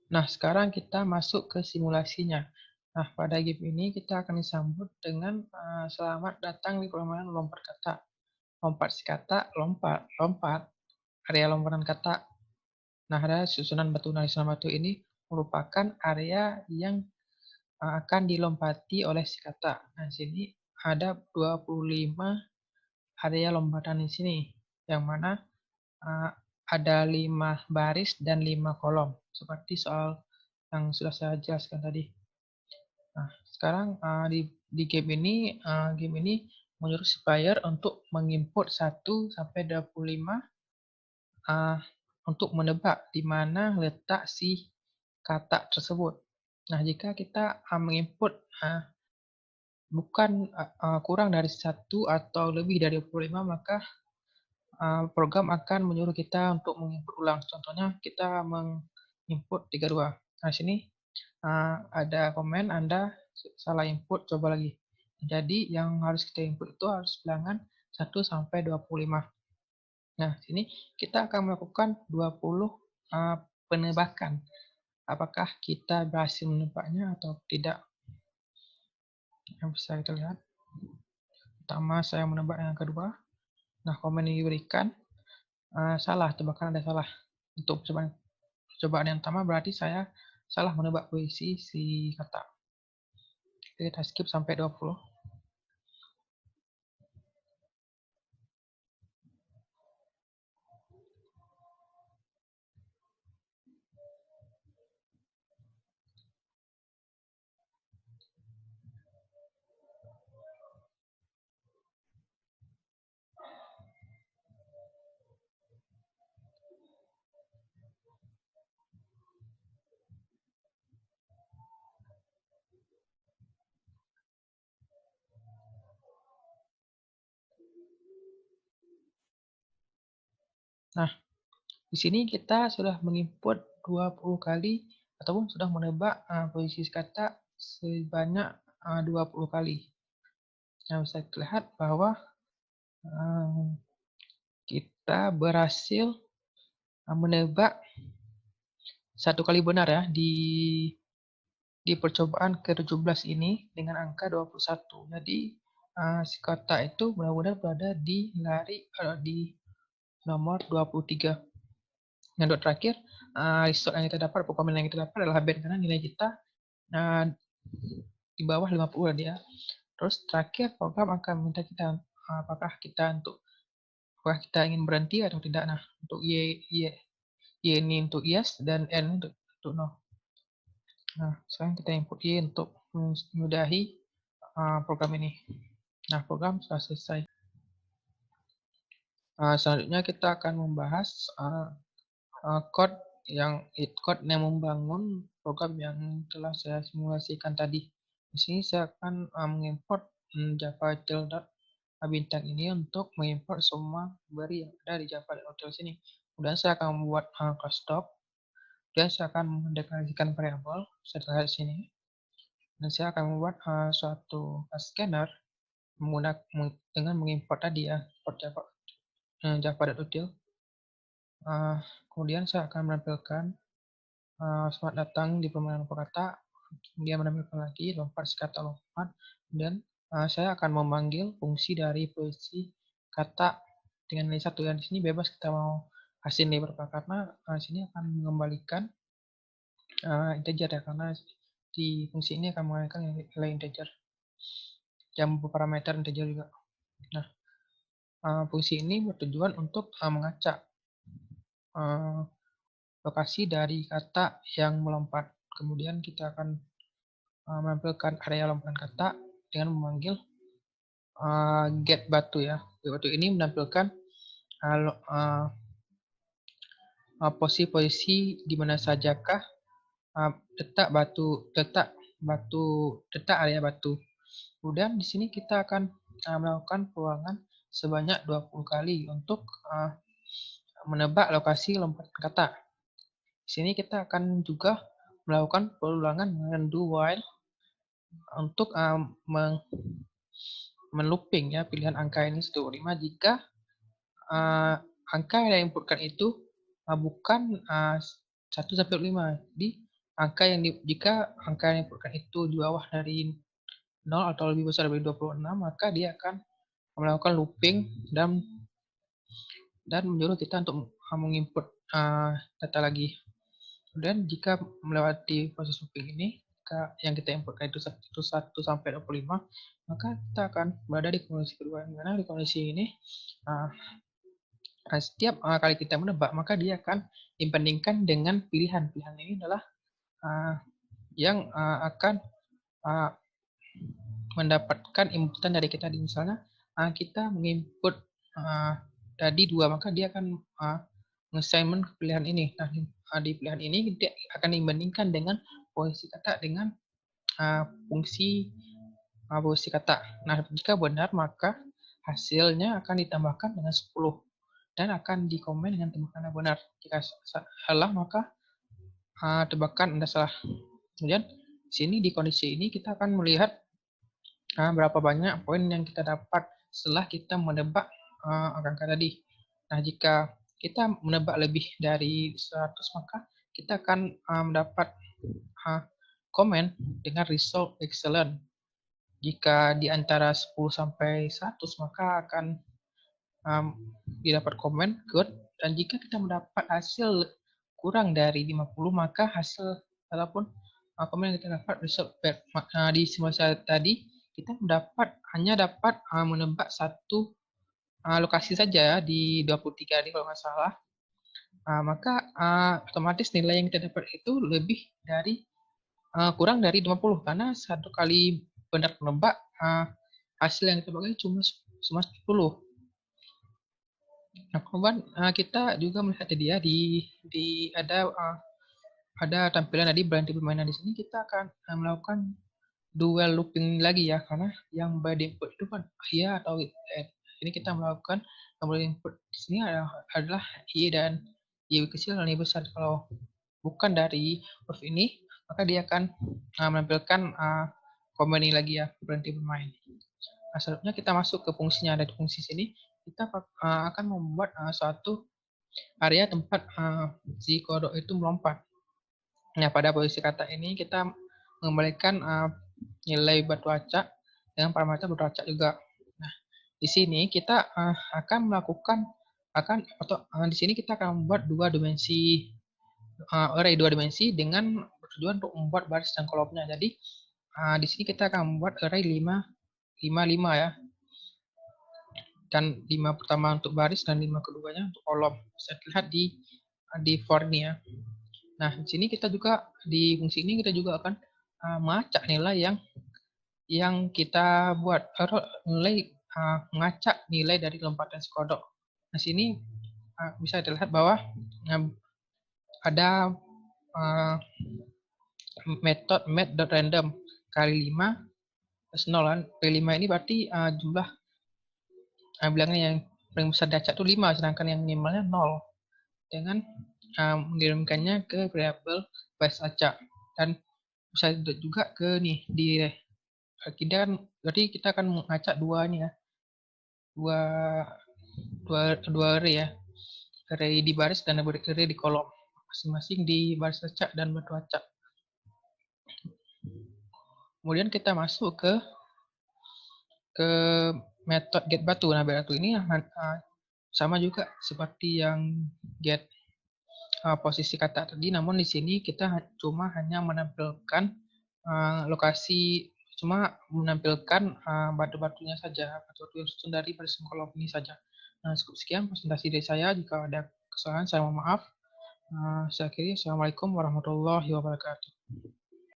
Nah, sekarang kita masuk ke simulasinya. Nah, pada game ini kita akan disambut dengan selamat datang di permainan lompat kata. Lompat si kata, lompat, lompat, area lompatan kata. Nah, ada susunan batu. Nah, susunan batu ini merupakan area yang akan dilompati oleh si kata. Nah, di sini ada 25 area lompatan di sini, yang mana uh, ada 5 baris dan 5 kolom, seperti soal yang sudah saya jelaskan tadi. Nah, sekarang di game ini menyuruh si player untuk menginput 1 sampai 25 uh, untuk menebak di mana letak si kata tersebut. Nah, jika kita menginput bukan kurang dari 1 atau lebih dari 25, maka program akan menyuruh kita untuk menginput ulang. Contohnya kita menginput 32. Nah, sini ada komen Anda salah input, coba lagi. Jadi yang harus kita input itu harus bilangan 1 sampai 25. Nah, sini kita akan melakukan 20 penebakan. Apakah kita berhasil menebaknya atau tidak? Yang bisa kita lihat. Pertama, saya menebak yang kedua. Nah, komen yang diberikan salah, tebakan Anda salah. Untuk percobaan yang pertama berarti saya salah menebak posisi si kata. Kita skip sampai 20. Nah, di sini kita sudah menginput 20 kali ataupun sudah menebak posisi kata sebanyak 20 kali. Nah, bisa terlihat bahwa kita berhasil menebak 1 kali benar ya di percobaan ke-17 ini dengan angka 21. Jadi si kata itu benar-benar berada di di nomor 23. Yang terakhir, result yang kita dapat, performa yang kita dapat adalah bad karena nilai kita di bawah 50 dia. Terus terakhir program akan meminta kita apakah kita ingin berhenti atau tidak. Nah, untuk Y ini untuk yes dan N untuk no. Nah, sekarang kita input Y untuk menyudahi program ini. Nah, program sudah selesai. Selanjutnya kita akan membahas code yang membangun program yang telah saya simulasikan tadi. Di sini saya akan mengimport Java Bintang ini untuk mengimport semua query yang ada di Java Hotel sini. Kemudian saya akan membuat class stop. Kemudian saya akan mendeklarasikan variabel setelah sini. Dan saya akan membuat suatu scanner dengan mengimport tadi ya, import Java.util. Kemudian saya akan menampilkan selamat datang di permainan kata. Kemudian menampilkan lagi lompat kata lompat. Kemudian saya akan memanggil fungsi dari posisi kata dengan nilai 1. Yang di sini bebas kita mau kasih nilai berapa, karena di sini akan mengembalikan integer ya, karena di fungsi ini akan menggunakan nilai integer. Yang parameter integer juga. Nah, fungsi ini bertujuan untuk mengacak lokasi dari kata yang melompat. Kemudian kita akan menampilkan area lompatan kata dengan memanggil get batu ya. Get batu ini menampilkan posisi-posisi di mana sajakah letak area batu. Kemudian di sini kita akan melakukan peluangan sebanyak 20 kali untuk menebak lokasi lompatan kata. Di sini kita akan juga melakukan peluangan dengan do while untuk melooping ya pilihan angka ini 125 jika angka yang diinputkan itu bukan 1 sampai 5. Jadi Jika angka yang diinputkan itu di bawah dari 0 atau lebih besar dari 26, maka dia akan melakukan looping dan menyuruh kita untuk menginput data lagi. Kemudian jika melewati proses looping ini, yang kita inputkan itu 1 sampai 25, maka kita akan berada di kondisi kedua, di mana di kondisi ini setiap kali kita menebak, maka dia akan dibandingkan dengan pilihan. Pilihan ini adalah yang akan mendapatkan inputan dari kita. Misalnya kita menginput tadi 2, maka dia akan nge-assignment pilihan ini. Nah, di pilihan ini dia akan dibandingkan dengan posisi kata dengan fungsi kata. Nah, jika benar, maka hasilnya akan ditambahkan dengan 10 dan akan dikomen dengan tebakan yang benar. Jika salah, maka tebakan Anda salah. Kemudian di sini di kondisi ini kita akan melihat berapa banyak poin yang kita dapat setelah kita menebak angka tadi. Nah, jika kita menebak lebih dari 100, maka kita akan mendapat komen dengan result excellent. Jika di antara 10 sampai 100, maka akan didapat komen good. Dan jika kita mendapat hasil kurang dari 50, maka hasil ataupun komen yang kita dapat result bad. Di simulasi tadi kita hanya dapat menebak satu lokasi saja di 23 ini kalau nggak salah. Maka otomatis nilai yang kita dapat itu lebih dari kurang dari 50, karena satu kali benar menebak hasil yang kita pakai cuma 10. Nah, kemudian kita juga melihat tadi ya ada tampilan tadi berhenti permainan. Di sini kita akan melakukan dual looping lagi ya, karena yang by default itu kan iya atau ini kita melakukan tombol input di sini adalah Y dan Y kecil dan Y besar. Kalau bukan dari huruf ini, maka dia akan menampilkan komen ini lagi ya, berhenti bermain. Nah, selanjutnya kita masuk ke fungsinya. Dari fungsi sini kita akan membuat suatu area tempat si kodok itu melompat. Nah, pada posisi kata ini kita mengembalikan nilai batu acak dengan parameter batu acak juga. Nah, di sini kita akan di sini kita akan membuat array dua dimensi dengan tujuan untuk membuat baris dan kolomnya. Jadi di sini kita akan membuat array 5 ya. Dan 5 pertama untuk baris dan 5 keduanya untuk kolom. Bisa dilihat di for ini ya. Nah, di sini kita juga di fungsi ini kita juga akan mengacak nilai yang kita buat, mengacak nilai dari lompatan si kodok. Nah, sini bisa dilihat bahwa ada metode math.random kali 5 plus 0 kan. Kali 5 ini berarti jumlah bilangan yang paling besar diacak itu 5, sedangkan yang minimalnya 0. Dengan mengirimkannya ke variabel baris acak. Dan bisa juga ke nih di kita kan berarti kita akan mengacak dua nih ya, dua array ya, array di baris dan array di kolom, masing-masing di baris acak dan batu acak. Kemudian kita masuk ke metode get batu. Nah, batu ini sama juga seperti yang get posisi kata tadi, namun di sini kita cuma hanya menampilkan lokasi, cuma menampilkan batu-batunya saja, batu-batu yang susun dari baris kolom ini saja. Nah, cukup sekian presentasi dari saya. Jika ada kesalahan, saya mohon maaf. Saya akhiri. Assalamualaikum warahmatullahi wabarakatuh.